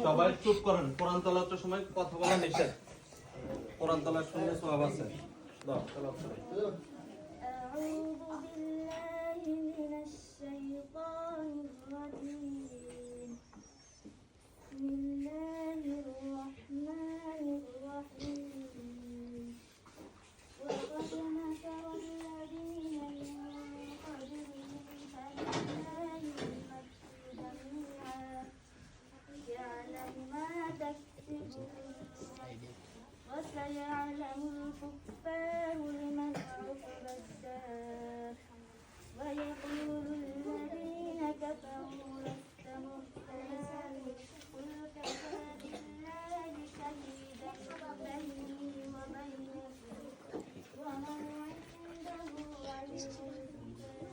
সবাই চুপ করেন। কোরআন তেলাওয়াতের সময় কথা বলা নিষেধ। কোরআন তেলাওয়াত শুনলে সওয়াব আছে। দাও তেলাওয়াত করো। وسيعلم الكفار لمن عقب الدار ويقول الذين كفروا لست مرسلا قل كفى بالله شهيدا بيني وبينكم ومن عنده علم الكتاب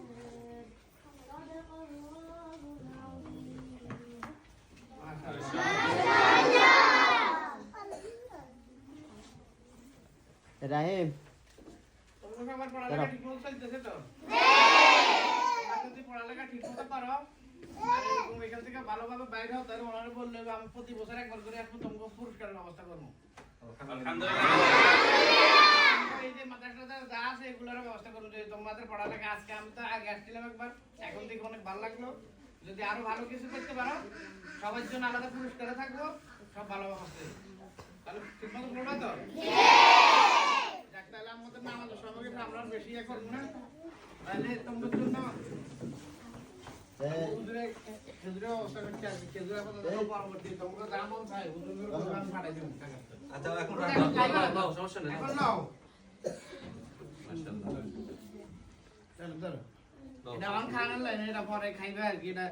صدق الله العظيم. রাহিম তোমরা সবার পড়ালেখা ঠিকমতো চলতেছে তো? যদি পড়ালেখা ঠিকমতো পারো আর এরকম এখান থেকে ভালোভাবে বাইরে হও তাহলে ওনারা বললে আমি প্রতি বছর একবার করে আসবো, তোমাকে পুরস্কারের ব্যবস্থা করবো। এই যে মাদ্রাসাটা যা আছে এগুলোর ব্যবস্থা করবো। যদি তোমাদের পড়ালেখা আজকে আমি তো আগে আসছিলাম একবার, এখন থেকে অনেক ভালো লাগলো। যদি আরো ভালো কিছু করতে পারো সবার জন্য আলাদা পুরস্কারে থাকবো, সব ভালো হবে। তাহলে ঠিকমতো পড়বা তো? তাহলে আমাদের নামাজের সময় আমরা বেশি ইয়ে করবো না। তাহলে তোমাদের জন্য খেজুরের অবস্থা করতে আসবে। খেজুর এখন পরবর্তী তোমাকে দাম মন চাই হুজুরের প্রোগ্রাম পাঠাই দেবো। আচ্ছা এখন নাও, সমস্যা নেই। এখন নাও। চলো ধরো। এটা আমার খাওয়ানোর লাইন, এটা পরে খাইবে আর কি। এটা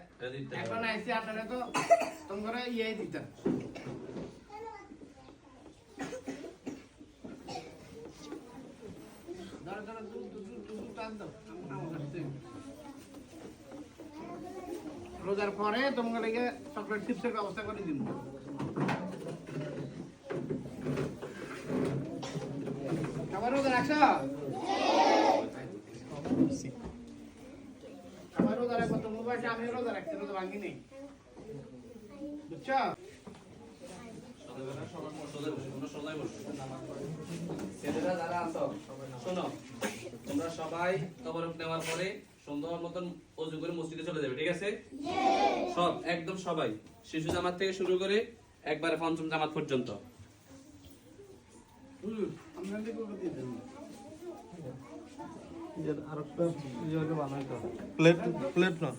এখন আইসি আপনারা তো তোমরা ইয়ে দিতেন। রোজার পরে তোমাকে চকলেট চিপসের ব্যবস্থা করে দিব। সবাই রোজা রাখছো? সবাই রোজা রাখবো। তোমার বাসে আমি রোজা রাখছি, রোজা ভাঙি নেই, বুঝছো? ছেলেরা যারা আছো শোনো, তোমরা সবাই তবরক নেওয়ার পরে সুন্দর মতন ওযু করে মসজিদে চলে যাবে, ঠিক আছে? সব একদম সবাই, শিশু জামাত থেকে শুরু করে একবারে পঞ্চম জামাত পর্যন্ত। প্লেট প্লেট না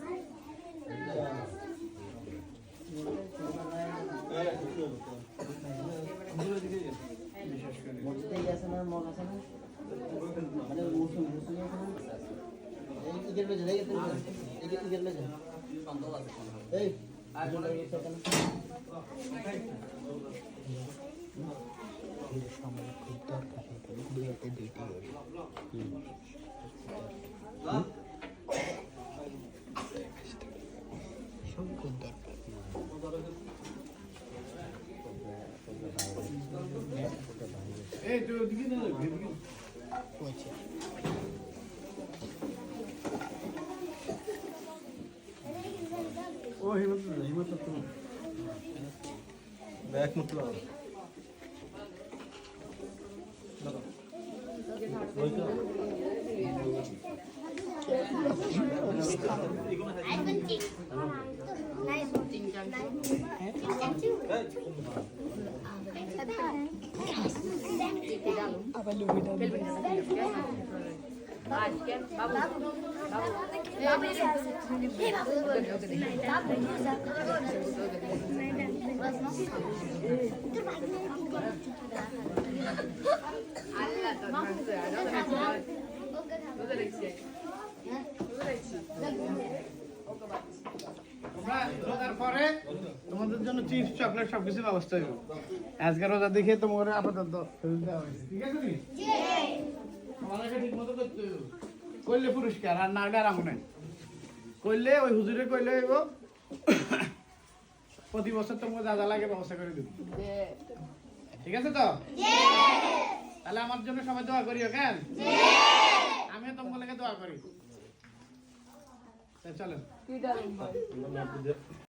মানে মুসলিম মুসলিম ইগের লয়ে যায় ইগের লয়ে যায় সন্দেহ আছে এই আর মনে সময় খুব দরকার দুইতে দুইটি সব খুব দরকার। এই তো দিকে না দিকে আচ্ছা ও হিমত তো ব্যাক মতলা তোমরা রোজার পরে তোমাদের জন্য চিপস চকলেট সবকিছু ব্যবস্থা হইব আজকে রোজা দেখে তোমার আপাতত ফেরত দেওয়া হয়েছে ঠিক আছে নি আমাদেরকে ঠিক মতো করতে হইব করলে পুরস্কার আর না হলে আর আমনে করলে ওই হুজুরে করলে হইব প্রতি বছর তোমার যা যা লাগে ব্যবস্থা করে দিব ঠিক আছে তো তাহলে আমার জন্য সবাই দোয়া করিও কেন আমিও তোমার লাগে দোয়া করি চলেন